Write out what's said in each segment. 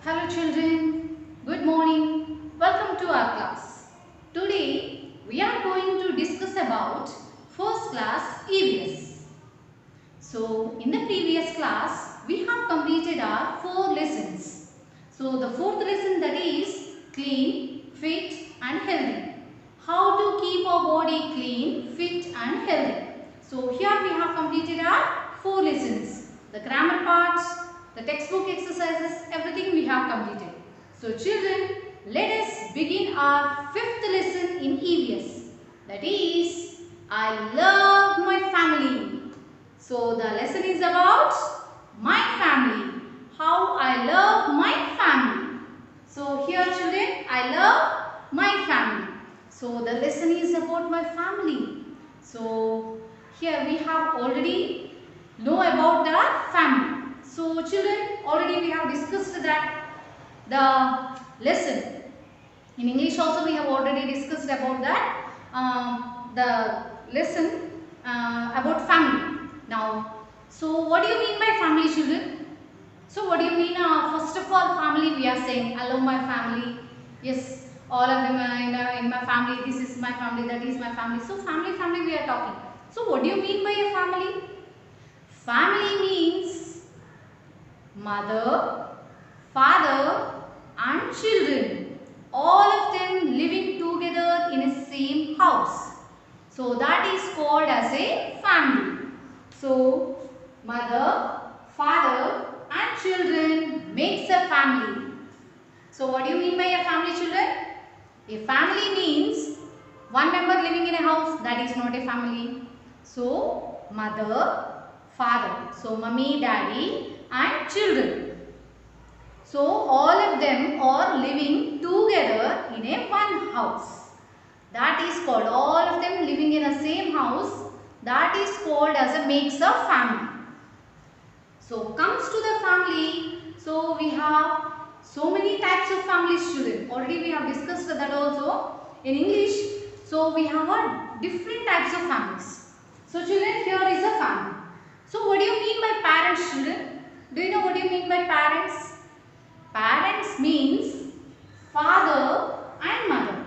Hello children, good morning. Welcome to our class. Today we are going to discuss about first class EVS. So in the previous class we have completed our 4 lessons. So the fourth lesson, that is clean, fit and healthy. How to keep our body clean, fit and healthy. So here we have completed our 4 lessons. The grammar parts, the textbook exercises, everything we have completed. So children, let us begin our 5th lesson in EVS. That is, I love my family. So the lesson is about my family. How I love my family. So here children, I love my family. So the lesson is about my family. So here we have already know about the family. So children, already we have discussed that the lesson. In English also we have already discussed about that the lesson about family. Now, so what do you mean by family, children? So what do you mean? First of all, family we are saying, I love my family. Yes, all of them are in my family. This is my family, that is my family. So family we are talking. So what do you mean by a family? Family means mother, father and children. All of them living together in a same house. So that is called as a family. So mother, father and children makes a family. So what do you mean by a family, children? A family means one member living in a house, that is not a family. So mother, father, so mummy, daddy and children. So all of them are living together in a one house. That is called, all of them living in a same house, that is called as a makes a family. So comes to the family, so we have so many types of families, children. Already we have discussed that also in English. So we have a different types of families. So children, here is a family. So what do you mean by parents, children? Do you know what do you mean by parents? Parents means father and mother.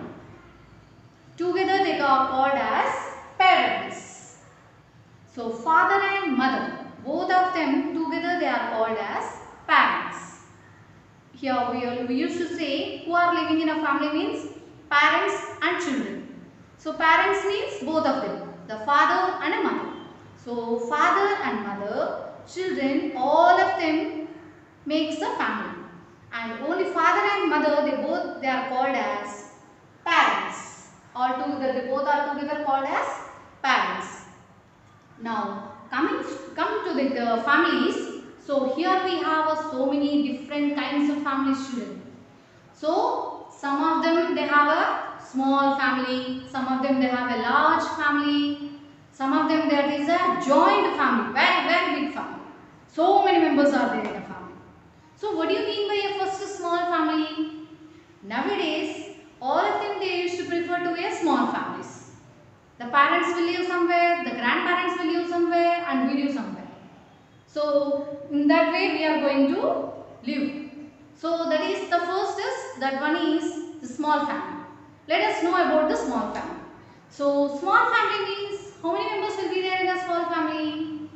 Together they are called as parents. So father and mother, both of them together they are called as parents. Here we used to say who are living in a family means parents and children. So parents means both of them, the father and a mother. So father and mother, children, all of them makes a family. And only father and mother, they are called as parents. All together, they both are together called as parents. Now come to the families. So here we have so many different kinds of families, children. So some of them they have a small family, some of them they have a large family, some of them there is a joint family, very big family. So many members are there in a family. So what do you mean by a first small family? Nowadays all of them they used to prefer to a small families. The parents will live somewhere, the grandparents will live somewhere and we live somewhere. So in that way we are going to live. So that is the first is, that one is the small family. Let us know about the small family. So small family means how many members will be there in a small family?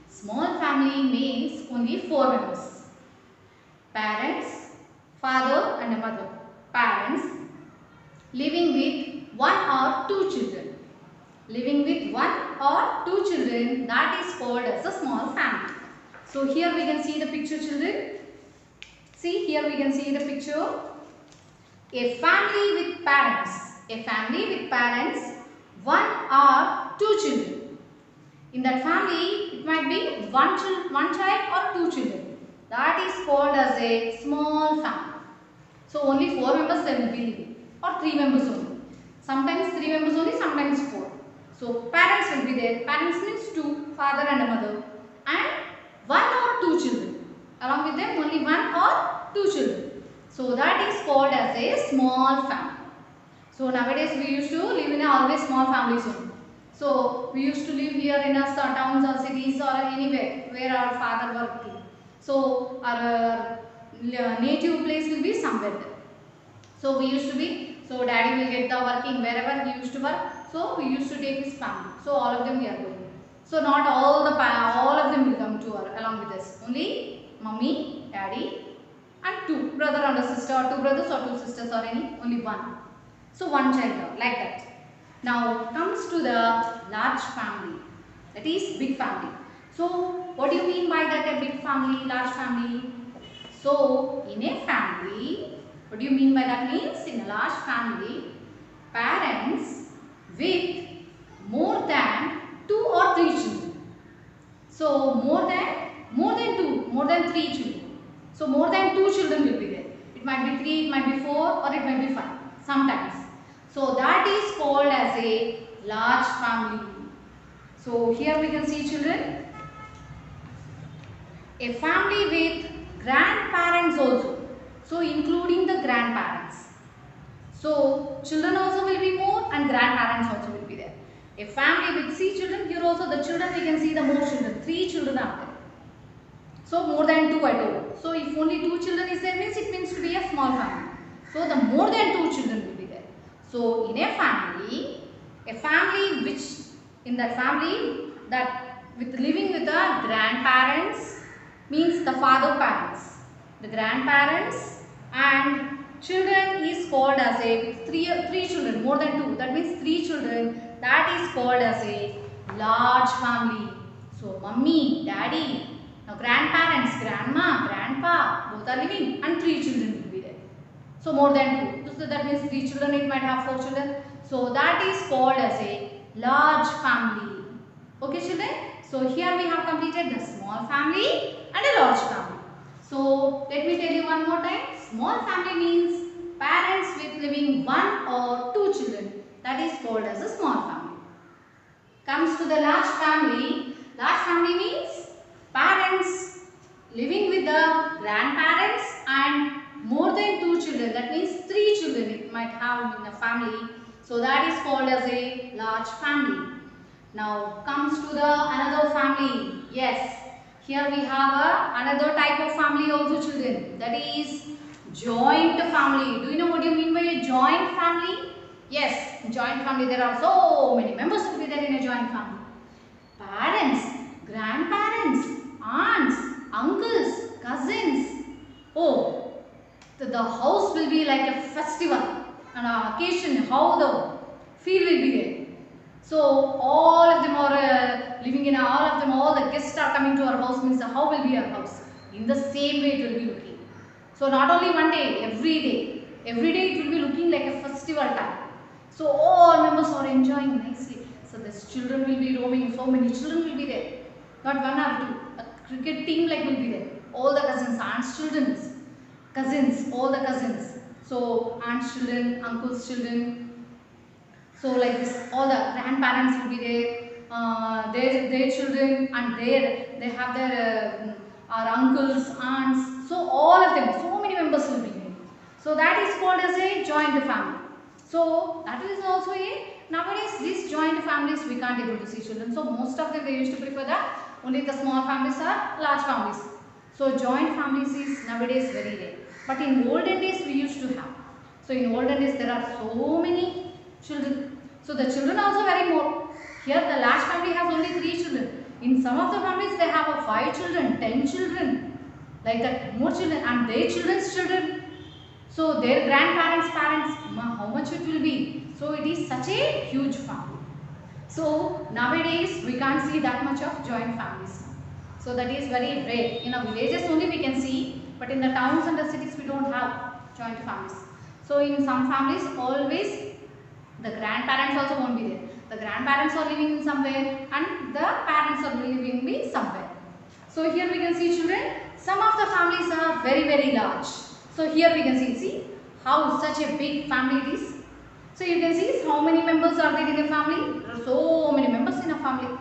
Small family means only 4 members. Parents, father and a mother. Parents living with 1 or 2 children. Living with 1 or 2 children, that is called as a small family. So here we can see the picture, children. See, here we can see the picture. A family with parents. A family with parents, 1 or 2 children. In that family, it might be one child or 2 children. That is called as a small family. So only 4 members they will be living, or 3 members only. Sometimes 3 members only, sometimes 4. So parents will be there. Parents means 2, father and a mother, and 1 or 2 children. Along with them only 1 or 2 children. So that is called as a small family. So nowadays we used to live in always small families only. So we used to live here in our towns or cities or anywhere where our father working. So our native place will be somewhere there. So we used to be, so daddy will get the working wherever he used to work. So we used to take his family. So all of them we are going. So not all of them will come to our along with us. Only mummy, daddy, and two brother and a sister, or two brothers or two sisters, or only one. So one child like that. Now comes to the large family. That is big family. So what do you mean by that, a big family, large family? So in a family, what do you mean by that? Means in a large family, parents with more than 2 or 3 children. So more than 2, more than 3 children. So more than 2 children will be there. It might be 3, it might be 4, or it might be 5 sometimes. So that is called as a large family. So here we can see children, a family with grandparents also. So including the grandparents. So children also will be more and grandparents also will be there. A family with 3 children, here also the children we can see the more children, 3 children are there. So more than 2 I told. So if only 2 children is there, means it means to be a small family. So the more than 2 children will be there. So in a family which in that family that with living with the grandparents, means the father parents, the grandparents and children is called as a 3 children, more than 2, that means 3 children, that is called as a large family. So mummy, daddy, now grandparents, grandma, grandpa, both are living and 3 children will be there. So more than 2, so that means 3 children, it might have 4 children. So that is called as a large family. Okay children, so here we have completed the small family and a large family. So let me tell you one more time. Small family means parents with living 1 or 2 children. That is called as a small family. Comes to the large family. Large family means parents living with the grandparents and more than 2 children. That means 3 children it might have in a family. So that is called as a large family. Now comes to the another family. Yes. Here we have another type of family also children, that is joint family. Do you know what you mean by a joint family? Yes, joint family there are so many members will be there in a joint family. Parents, grandparents, aunts, uncles, cousins. Oh, the house will be like a festival, an occasion, how the feel will be there. So all of them are living in all the guests are coming to our house, means how will be our house? In the same way it will be looking. So not only one day, every day it will be looking like a festival time. So all members are enjoying nicely. So these children will be roaming, so many children will be there. Not 1 or 2, a cricket team like will be there. All the cousins, aunts, children, cousins, all the cousins. So aunts, children, uncles, children. So like this, all the grandparents will be there, their children, and they have their our uncles, aunts. So all of them, so many members will be there. So that is called as a joint family. So that is also a, nowadays these joint families we can't able to see children. So most of them they used to prefer that only the small families or large families. So joint families is nowadays very rare. But in olden days we used to have. So in olden days there are so many children. So the children also very more. Here the large family has only 3 children. In some of the families they have 5 children, 10 children. Like that, more children and their children's children. So their grandparents, parents, how much it will be. So it is such a huge family. So nowadays we can't see that much of joint families. So that is very rare. In our villages only we can see, but in the towns and the cities we don't have joint families. So in some families always the grandparents also won't be there. The grandparents are living in somewhere and the parents are living in somewhere. So here we can see children, some of the families are very large. So here we can see how such a big family it is. So you can see how many members are there in a family. There are so many members in a family.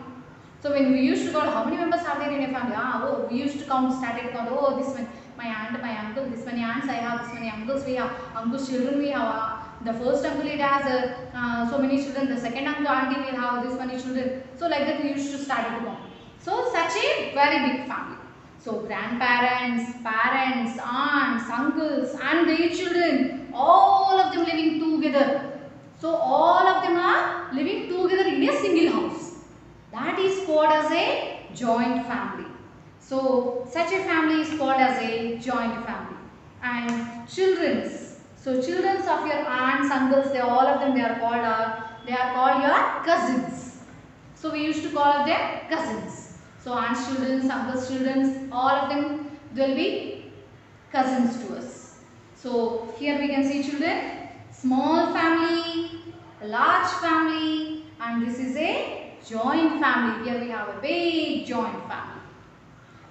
So when we used to count how many members are there in a family, we used to started to count, this one, my aunt, my uncle, this many aunts I have, this many uncles we have, uncles children we have. The first uncle it has so many children, the second uncle auntie will have this many children. So like that we used to start to count. So such a very big family. So grandparents, parents, aunts, uncles and their children, all of them living together. So all of them are living together in a single house. That is called as a joint family. So such a family is called as a joint family. And children's. So children's of your aunts, uncles, all of them they are called your cousins. So we used to call them cousins. So aunts' children, uncles' children, all of them will be cousins to us. So here we can see children, small family, a large family, and this is a joint family. Here we have a big joint family.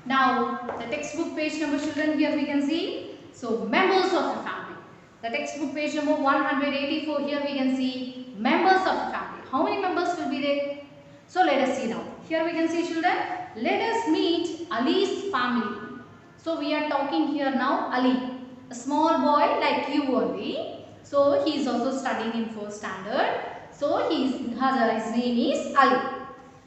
Now the textbook page number children, here we can see. So members of the family. The textbook page number 184, here we can see members of the family. How many members will be there? So let us see now. Here we can see children, let us meet Ali's family. So we are talking here now Ali, a small boy like you only. So he is also studying in 4th standard. So his name is Ali.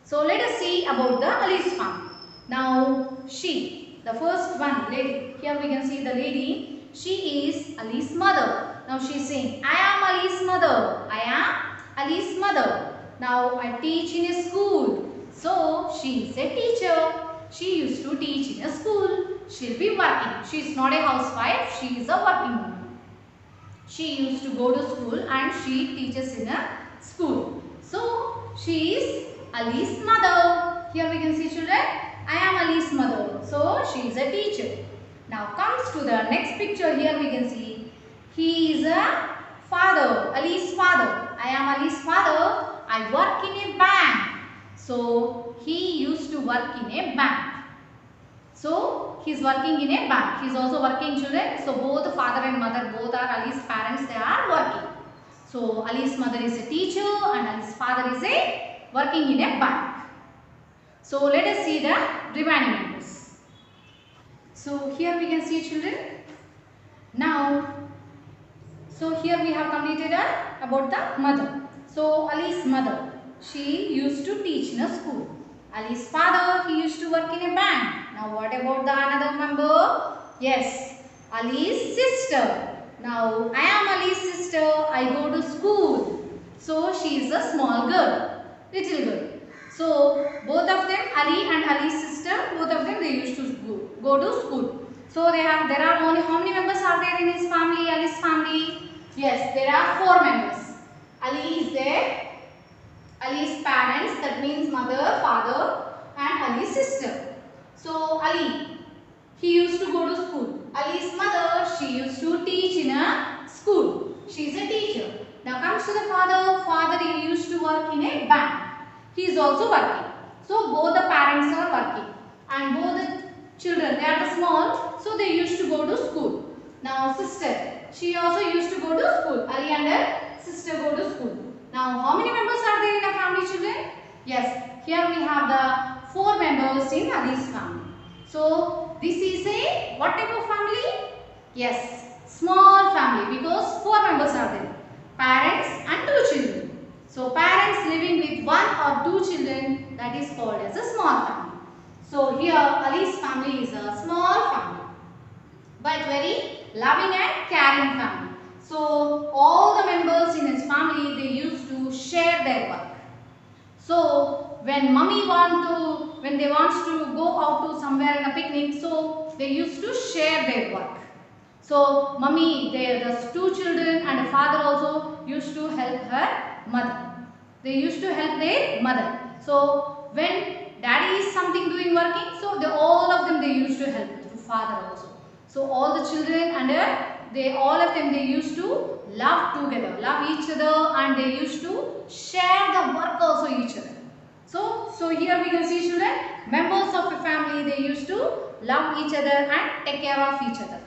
So let us see about the Ali's family. Now she, the first one lady, here we can see the lady, she is Ali's mother. Now she is saying, I am Ali's mother. I am Ali's mother. Now I teach in a school. So she is a teacher. She used to teach in a school. She will be working. She is not a housewife. She is a working woman. She used to go to school and she teaches in a school. So she is Ali's mother. Here we can see children, I am Ali's mother. So she is a teacher. Now comes to the next picture. Here we can see he is a father, Ali's father. I am Ali's father. I work in a bank. So he used to work in a bank. So he is working in a bank. He is also working children. So both father and mother, both are Ali's parents, they are working. So Ali's mother is a teacher and Ali's father is a working in a bank. So let us see the remaining members. So here we can see children. Now, so here we have completed about the mother. So Ali's mother, she used to teach in a school. Ali's father, he used to work in a bank. Now what about the another member? Yes, Ali's sister. Now I am Ali's sister. I go to school. So she is a small girl, little girl. So both of them, Ali and Ali's sister, both of them they used to go to school. So there are only how many members are there in his family, Ali's family? Yes, there are 4 members. Ali is there. Ali's parents, that means mother, father and Ali's sister. So Ali, he used to go to school. Ali's mother, she used to teach in a school. She is a teacher. Now comes to the father. Father, he used to work in a bank. He is also working. So both the parents are working and both the children, they are small, so they used to go to school. Now sister, she also used to go to school. Ali and her sister go to school. Now how many members are there in a family children? Yes, here we have the 4 members in Ali's family. So this is a what type of family? Yes, small family because 4 members are there. Parents and 2 children. So parents living with 1 or 2 children, that is called as a small family. So here Ali's family is a small family but very loving and caring family. So all the members in his family, they used to share their work. So when when they want to go out to somewhere in a picnic, so they used to share their work. So mummy, the 2 children and a father also used to help her mother. They used to help their mother. So when daddy is something doing working, so all of them they used to help the father also. So all the children and all of them they used to love together, love each other and they used to share the work also each other. So here we can see children, members of a family, they used to love each other and take care of each other.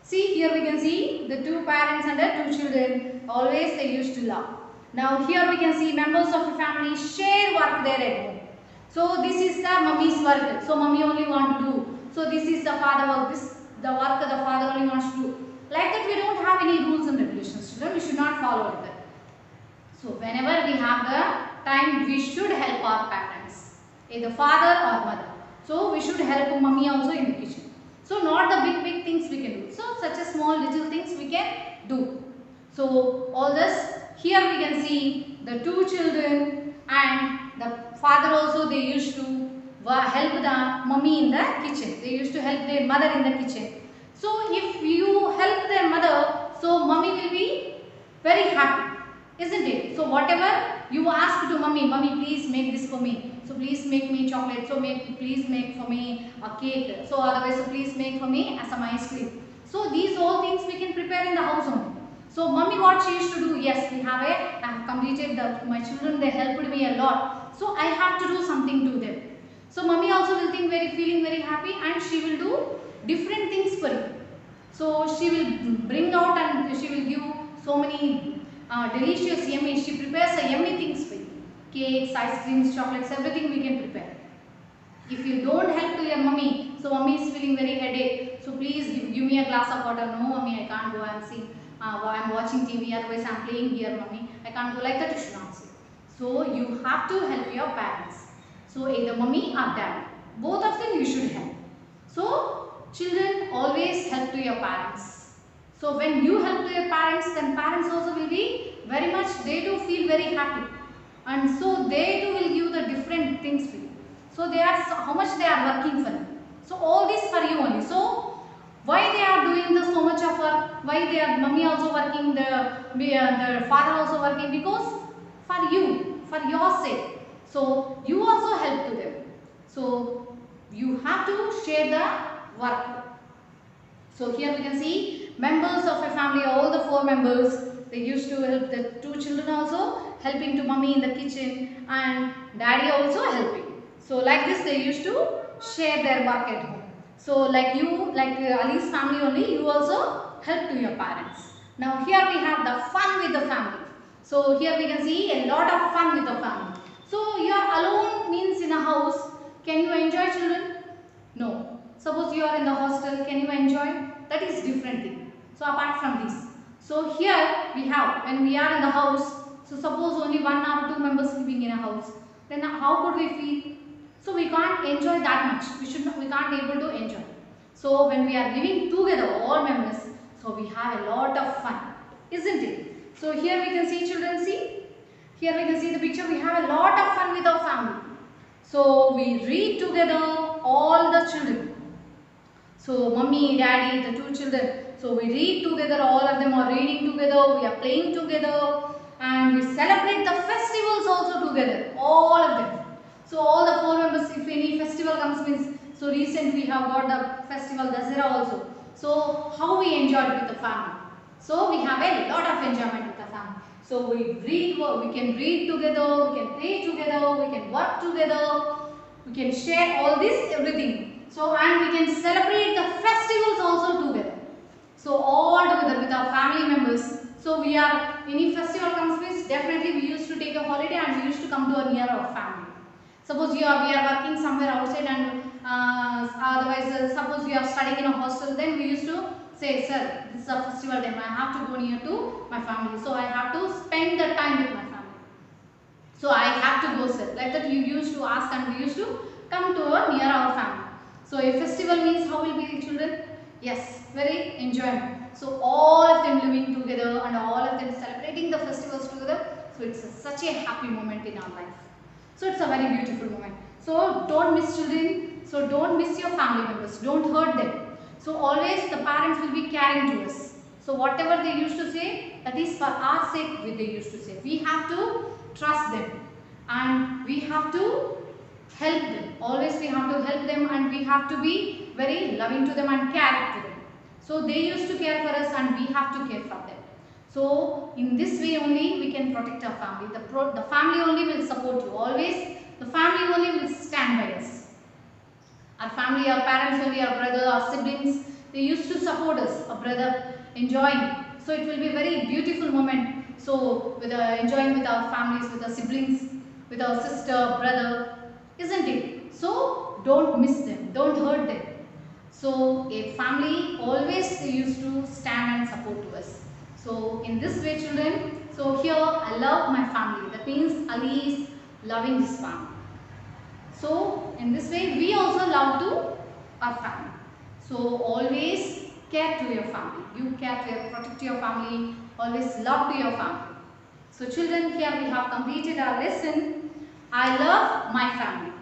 See here we can see the 2 parents and the 2 children, always they used to love. Now here we can see members of a family share work there at home. So this is the mummy's work. So mummy only want to do. So this is the father work. This the work the father only wants to do. Like that we don't have any rules and regulations. Children, we should not follow like that. So whenever we have the time, we should help our parents, either father or mother. So we should help mummy also in the kitchen. So not the big things we can do. So such a small little things we can do. So all this, here we can see the two children and the father also, they used to help the mummy in the kitchen. They used to help their mother in the kitchen. So if you help their mother, so mummy will be very happy, isn't it? So whatever you ask to mummy, mummy please make this for me. So please make me chocolate. So please make for me a cake. So otherwise, so please make for me some ice cream. So these all things we can prepare in the house only. So mummy, what she used to do? Yes, I have completed my children, they helped me a lot. So I have to do something to them. So mummy also will think feeling very happy, and she will do different things for you. So she will bring out and she will give so many delicious, yummy, she prepares a yummy things for you. Cakes, ice creams, chocolates, everything we can prepare. If you don't help to your mummy, so mummy is feeling very headache, so please give me a glass of water. No mummy, I can't go, I'm watching TV, otherwise I'm playing here mummy, I can't go, like that you should not say. So you have to help your parents. So either mummy or dad, both of them you should help. So children always help to your parents. So when you help to your parents, then parents also will be very much, they too feel very happy. And so they too will give the different things for you. So they are, how much they are working for you. So all this for you only. So why they are doing the so much of work? Why they are mummy also working, the father also working? Because for you, for your sake. So you also help to them. So you have to share the work. So here we can see members of a family, all the 4 members, they used to help the 2 children also, helping to mummy in the kitchen, and daddy also helping. So like this they used to share their work at home. So like you, like Ali's family only, you also help to your parents. Now here we have the fun with the family. So here we can see a lot of fun with the family. So you are alone means in a house, can you enjoy children? No. Suppose you are in the hostel, can you enjoy? That is different thing. So apart from this. So here we have, when we are in the house, so suppose only 1 or 2 members living in a house, then how could we feel? So we can't enjoy that much. We can't able to enjoy. So when we are living together, all members, so we have a lot of fun, isn't it? So here we can see children, see. Here we can see the picture. We have a lot of fun with our family. So we read together, all the children. So mummy, daddy, the 2 children. So we read together, all of them are reading together, we are playing together, and we celebrate the festivals also together, all of them. So all the 4 members, if any festival comes means, so recently we have got the festival Dasara also. So how we enjoyed with the family. So we have a lot of enjoyment with the family. So we can read together, we can play together, we can work together, we can share all this, everything. So and we can celebrate the festivals also together. So all together with our family members. So we are, any festival comes means, definitely we used to take a holiday and we used to come to near our family. Suppose we are working somewhere outside, and otherwise suppose we are studying in a hostel, then we used to say, sir, this is a festival time, I have to go near to my family. So I have to spend the time with my family. So I have to go, sir. Like that you used to ask, and we used to come to near our family. So a festival means how will be the children? Yes, very enjoyment. So all of them living together and all of them celebrating the festivals together. So it's such a happy moment in our life. So it's a very beautiful moment. So don't miss children. So don't miss your family members. Don't hurt them. So always the parents will be caring to us. So whatever they used to say, that is for our sake they used to say. We have to trust them and we have to help them. Always we have to help them, and we have to be very loving to them and care to them. So they used to care for us and we have to care for them. So in this way only we can protect our family. The family only will support you. Always the family only will stand by us. Our family, our parents only, our brother, our siblings, they used to support us. Our brother enjoying. So it will be a very beautiful moment. So with enjoying with our families, with our siblings, with our sister, brother, isn't it? So don't miss them, don't hurt them. So a family always they used to stand and support to us. So in this way children, so here I love my family. That means Ali is loving his family. So in this way we also love to our family. So always care to your family. You care to protect your family. Always love to your family. So children, here we have completed our lesson. I love my family.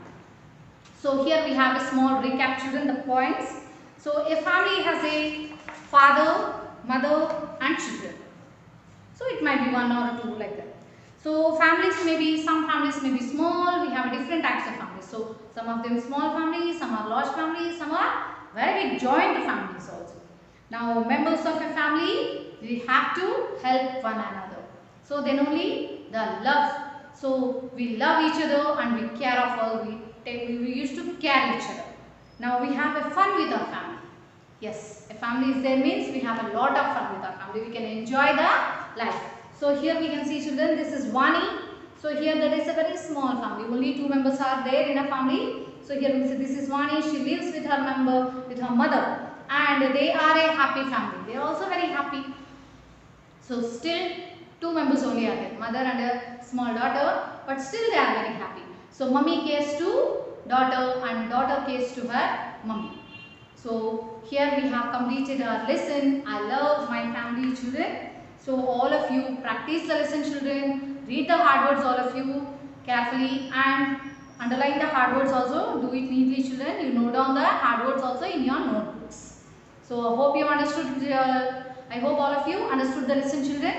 So here we have a small recap, children, the points. So a family has a father, mother and children. So it might be one or two like that. So families may be, some families may be small, we have different types of families. So some of them small families, some are large families, some are very big joint families also. Now members of a family, we have to help one another. So then only the love. So we love each other and we care of all, we used to care each other. Now we have a fun with our family. Yes, a family is there means we have a lot of fun with our family. We can enjoy the life. So here we can see, children, this is Vani. So here there is a very small family. Only 2 members are there in a family. So here we see this is Vani. She lives with her mother, and they are a happy family. They are also very happy. So still 2 members only are there, mother and a small daughter, but still they are very happy. So mummy cares to daughter and daughter cares to her mummy. So here we have completed our lesson. I love my family, children. So all of you practice the lesson, children. Read the hard words, all of you, carefully, and underline the hard words also. Do it neatly, children. You note down the hard words also in your notebooks. So I hope you understood. I hope all of you understood the lesson, children.